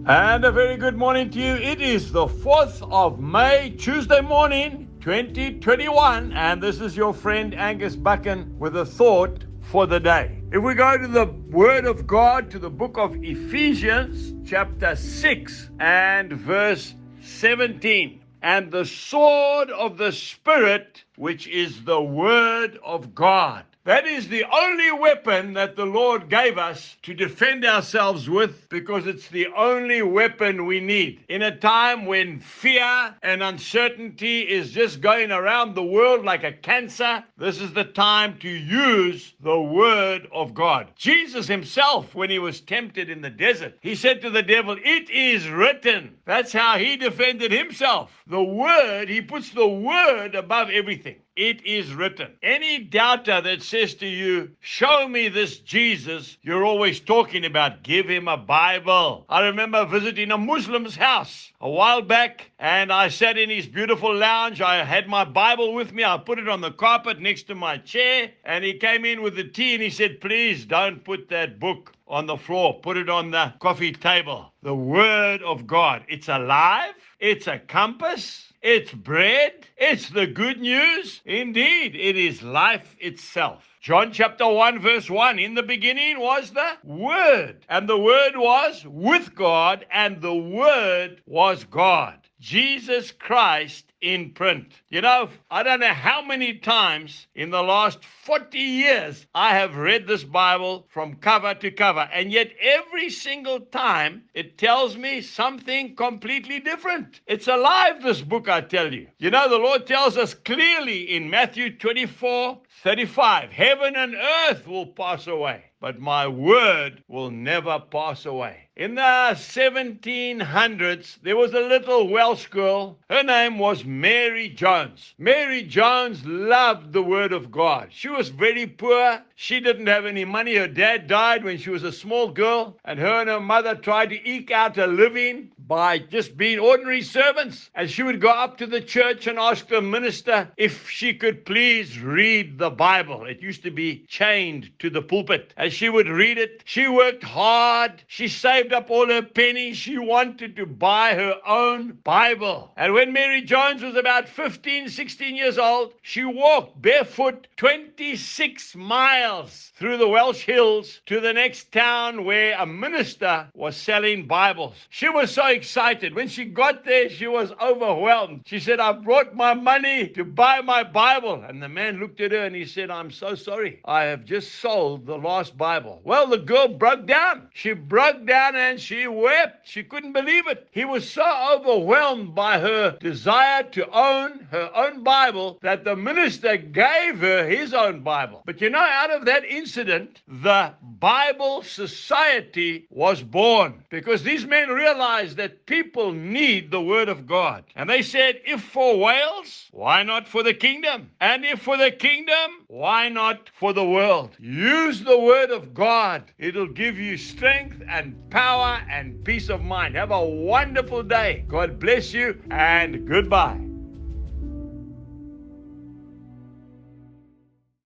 And a very good morning to you. It is the 4th of May, Tuesday morning, 2021. And this is your friend Angus Buchan with a thought for the day. If we go to the Word of God, to the book of Ephesians, chapter 6 and verse 17. And the sword of the Spirit, which is the Word of God. That is the only weapon that the Lord gave us to defend ourselves with, because it's the only weapon we need. In a time when fear and uncertainty is just going around the world like a cancer, this is the time to use the Word of God. Jesus himself, when he was tempted in the desert, he said to the devil, "It is written." That's how he defended himself. The Word, he puts the Word above everything. It is written. Any doubter that says to you, "Show me this Jesus," you're always talking about, give him a Bible. I remember visiting a Muslim's house a while back, and I sat in his beautiful lounge. I had my Bible with me. I put it on the carpet next to my chair, and he came in with the tea and he said, "Please don't put that book on the floor. Put it on the coffee table." The Word of God. It's alive. It's a compass. It's bread. It's the good news. Indeed, it is life itself. John chapter 1 verse 1. In the beginning was the Word, and the Word was with God, and the Word was God. Jesus Christ in print. You know, I don't know how many times in the last 40 years I have read this Bible from cover to cover, and yet every single time it tells me something completely different. It's alive, this book, I tell you. You know, the Lord tells us clearly in Matthew 24:35, heaven and earth will pass away, but my word will never pass away. In the 1700s, there was a little Welsh girl. Her name was Mary Jones. Mary Jones loved the Word of God. She was very poor. She didn't have any money. Her dad died when she was a small girl, and her mother tried to eke out a living by just being ordinary servants. And she would go up to the church and ask the minister if she could please read the Bible. It used to be chained to the pulpit, and she would read it. She worked hard. She saved up all her pennies. She wanted to buy her own Bible. And when Mary Jones was about 15, 16 years old, she walked barefoot 26 miles through the Welsh hills to the next town where a minister was selling Bibles. She was so excited. When she got there, she was overwhelmed. She said, "I brought my money to buy my Bible." And the man looked at her and he said, "I'm so sorry. I have just sold the last Bible." Well, the girl broke down. She broke down and she wept. She couldn't believe it. He was so overwhelmed by her desire to own her own Bible that the minister gave her his own Bible. But you know, out of that incident, the Bible Society was born, because these men realized that people need the Word of God. And they said, if for Wales, why not for the kingdom? And if for the kingdom, why not for the world? Use the Word of God. It'll give you strength and power and peace of mind. Have a wonderful day. God bless you, and goodbye.